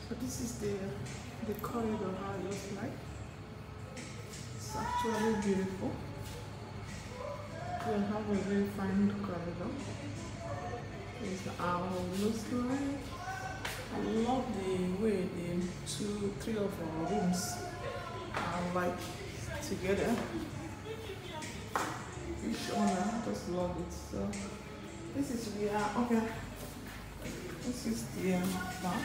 But this is the corridor, how it looks like. It's actually beautiful. We have a very fine corridor. This is how it looks like. I love the way the three of our rooms are like together. Each owner just love it. So this is okay. This is the back.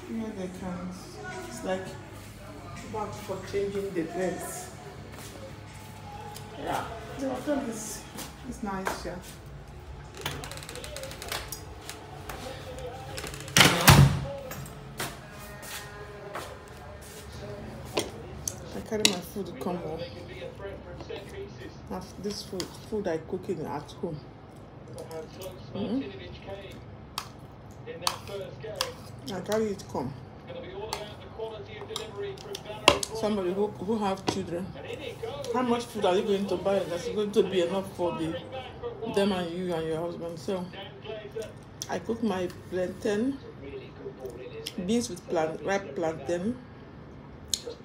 Here they can. It's like back for changing the beds. Yeah, the hotel is nice. Yeah. I carry my food to come home. This food I cook in at home. I carry it come. Somebody who have children. How much food are you going to buy that's going to be enough for them and you and your husband? So I cook my plantain, beans with ripe plantain,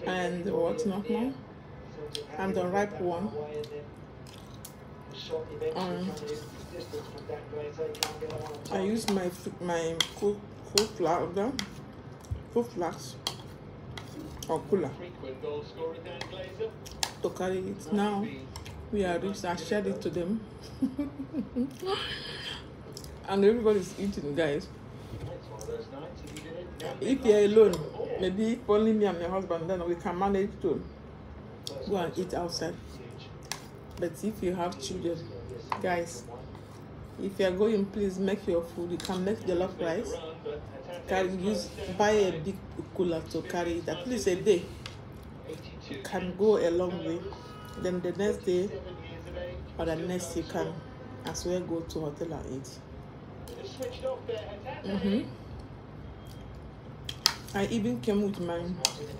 and what not more, and the ripe one. I use my cook flask or cooler to carry it. Now we are rich. I shared it to them, and everybody's eating, guys. If you're alone, maybe only me and my husband, then we can manage to go and eat outside. But if you have children, guys, if you are going, please make your food. You can make jollof rice. Buy a big cooler to carry it at least a day. You can go a long way. Then the next day or the next you can as well go to hotel and eat. I even came with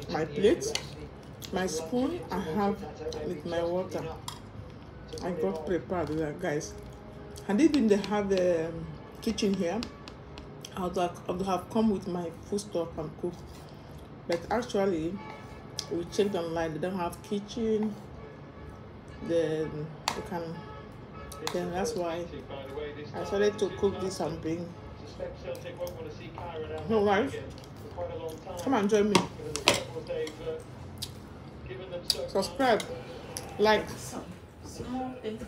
my plate, my spoon. I have with my water. I got prepared with that, guys. And even they have the kitchen here. I would have come with my food stuff and cook. But actually, we checked online. They don't have kitchen. Then that's why I started to cook this and bring. No, right? Come and join me. Subscribe, like. Small thing.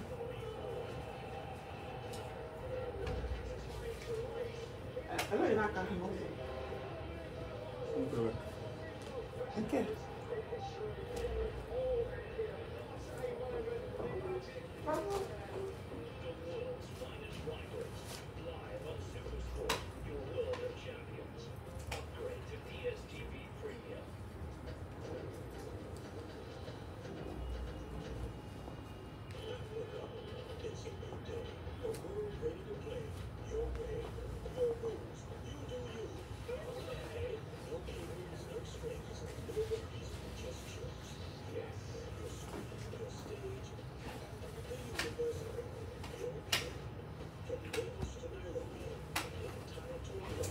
I know you're not going to okay.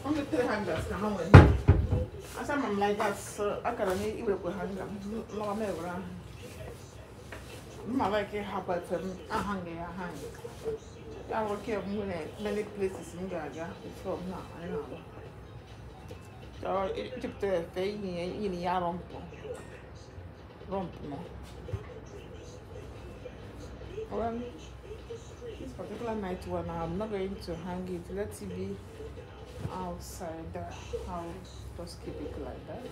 I'm going to hang that. I said I'm like that, so I can't even hang them. No, I'm never. I'm like a habit. I hang. I work here many places in Gaga before now. I know. So it took the thing in the rump. Well, this particular night one, I'm not going to hang it. Let it be outside the house. Just keep it like that.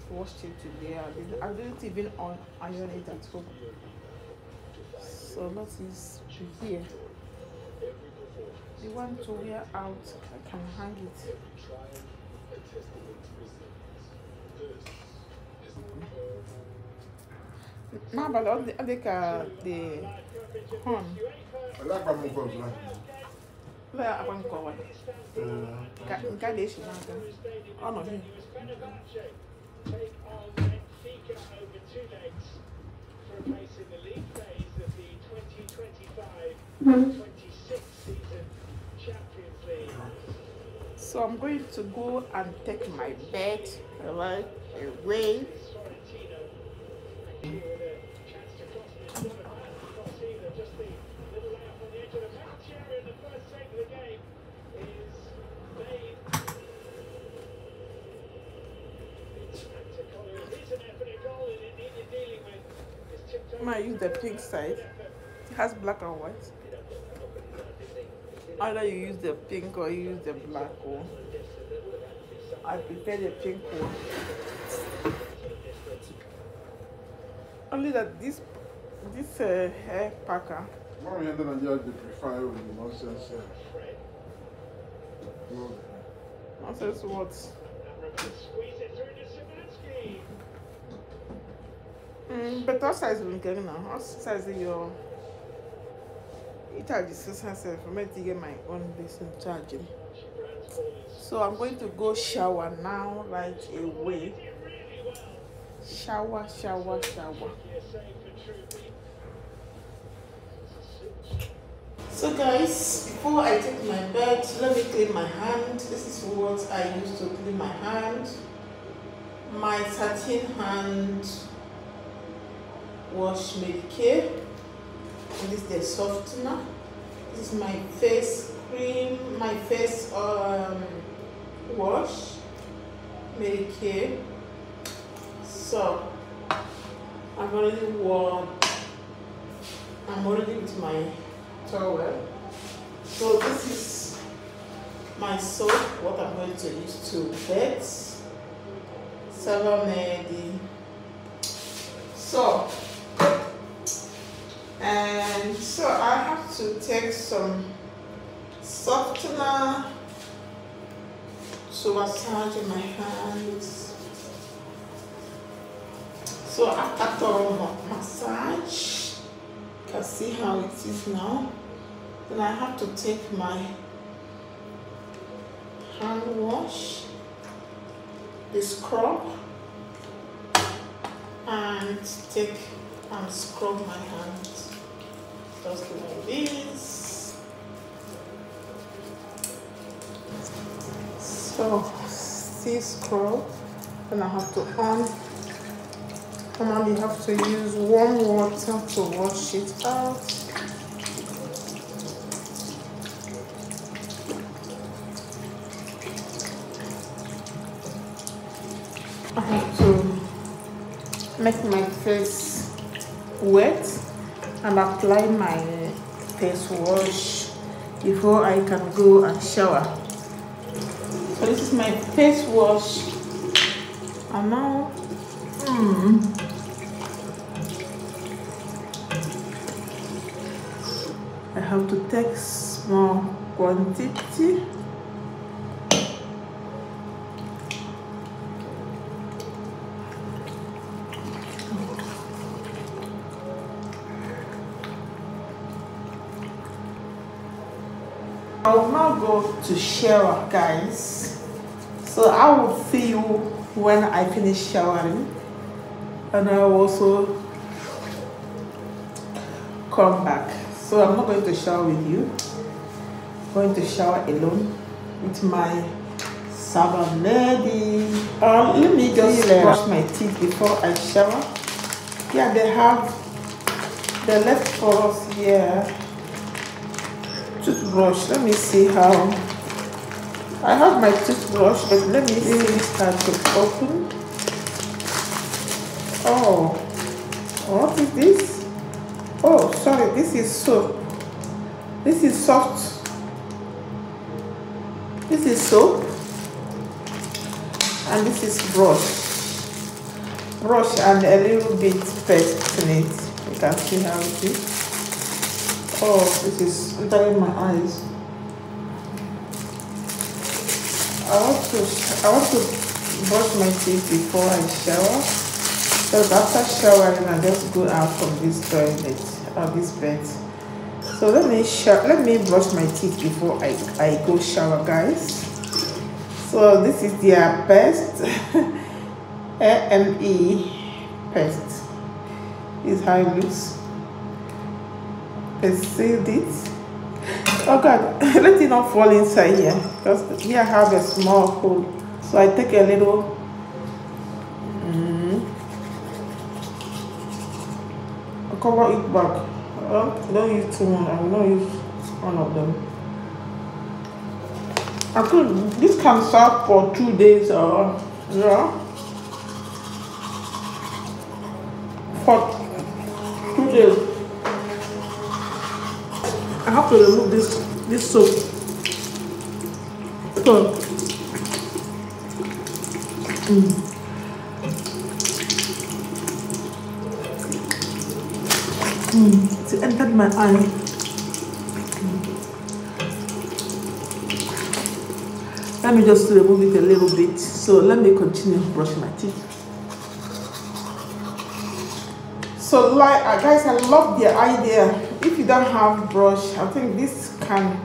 Washed it today. I didn't even iron it at home. So that is here. The one to wear out, I can hang it. Now, but all the horn. I like my move. Where I want to go. Gadesh, oh no. So I'm going to go and take my bed right away. I might use the pink side. It has black and white. Either you use the pink or you use the black one. I prefer the pink one. Only that this hair packer. Mommy and then I just prefer nonsense. Nonsense what? But what size will you get now? What size is your? It charges 600 for me to get my own business charging. So I'm going to go shower now, right away. Shower. So guys, before I take my bed, let me clean my hand. This is what I use to clean my hand. My satin hand wash Medicare. And this is the softener. This is my face cream, my face wash Medicare. So I'm already with my towel. So this is my soap, what I'm going to use to wet. So I have to take some softener to massage my hands. So after thorough massage, you can see how it is now. Then I have to take my hand wash, the scrub, and take and scrub my hands. Just like this. So, see scrub, then I have to normally have to use warm water to wash it out. I have to make my face wet and apply my face wash before I can go and shower. So this is my face wash, and now I have to take small quantity. I will now go to shower, guys. So I will see you when I finish showering, and I will also come back. So I'm not going to shower with you. I'm going to shower alone with my servant lady. Let me just brush my teeth before I shower. Yeah, they left for us here. Toothbrush. Let me see how. I have my toothbrush, but let me see how to open. Oh, what is this? Oh, sorry, this is soap. This is soft. This is soap, and this is brush and a little bit paste in it. You can see how it is. Oh, this is entering my eyes. I want to brush my teeth before I shower. So after showering, I just go out from this toilet or this bed. So let me brush my teeth before I go shower, guys. So this is their paste, AME paste. This is how it looks. Let's see this. Oh God, let it not fall inside here because here I have a small hole. So I take a little. I cover it back. I don't use too much. I will not use one of them. I could. This can serve for 2 days or yeah, for 2 days. I have to remove this soap. So it entered my eye. Let me just remove it a little bit. So let me continue brushing my teeth. So like guys, I love the idea. If you don't have brush, I think this can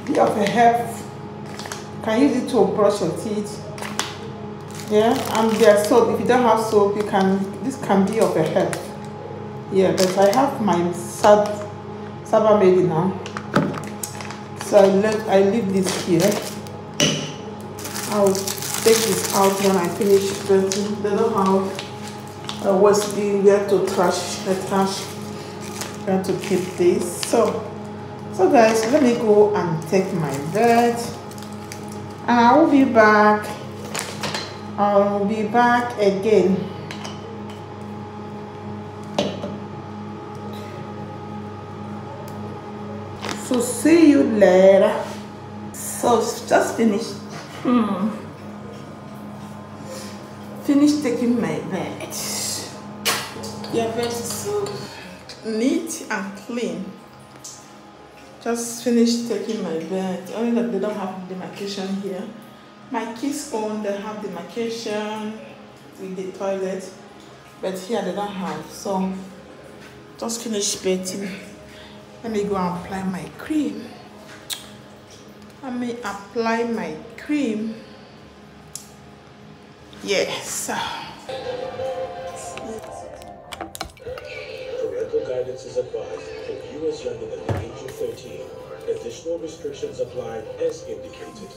be of a help. You can use it to brush your teeth. Yeah, and there's soap. If you don't have soap, this can be of a help. Yeah, but I have my Saba made now. So I leave this here. I'll take this out when I finish drenching. They don't have a waste bin where to trash the trash. Where to keep this. So guys, let me go and take my bed, and I will be back. I'll be back again. So see you later. So just finished. Finished taking my bed. Your bed is so neat and clean. Just finished taking my bed. Only that they don't have demarcation here. My kids own, they have demarcation with the toilet, but here they don't have. So just finished bathing. Let me go and apply my cream. Let me apply my cream. Yes. Parental guidance is advised for viewers younger than the age of 13. Additional restrictions apply as indicated.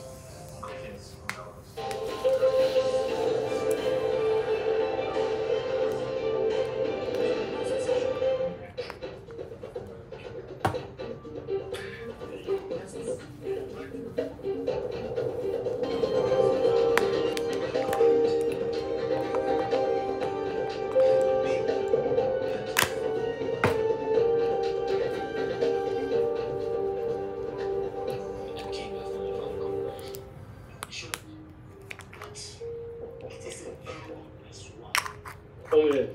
Come in.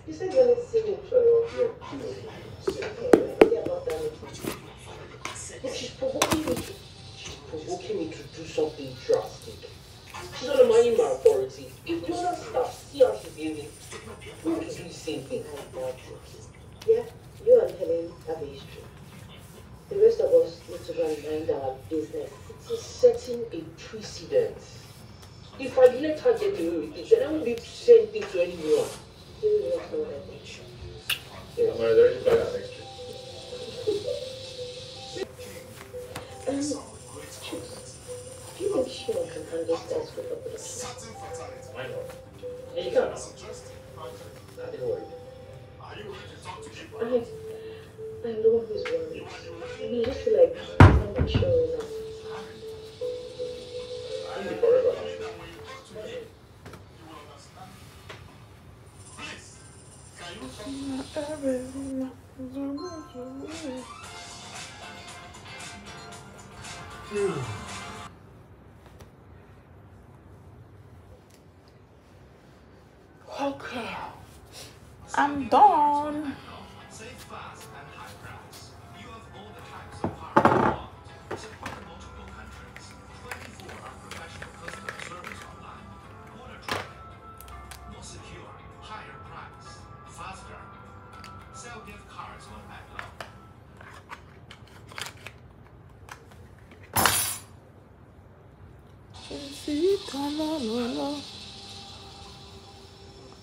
You said you're not singing for your but she's provoking me to do something drastic. She's under my email authority. If the other staff see how she's behaving, we will do the same thing. Yeah, you and Helen have a history. The rest of us need to go and mind our business. It is setting a precedent. If I let her get away with it, then I won't be saying things to anyone. You will not know what I mean. Yeah, I'm already by that next week. Do you think she can handle stress with the police? Why not? Yeah, you can. I didn't worry. I'm the one who's worried. I mean, I just feel like I'm not mature enough. I'll be forever. Okay, I'm done.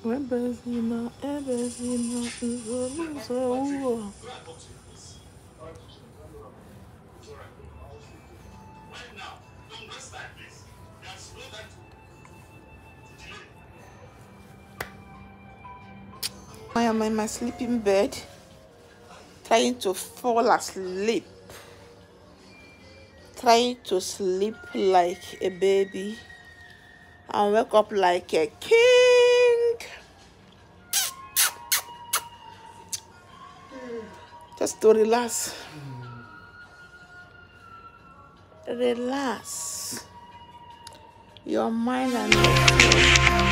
Ebezina, so. I am in my sleeping bed, trying to fall asleep, trying to sleep like a baby and wake up like a king. Just to relax. Relax your mind and your soul.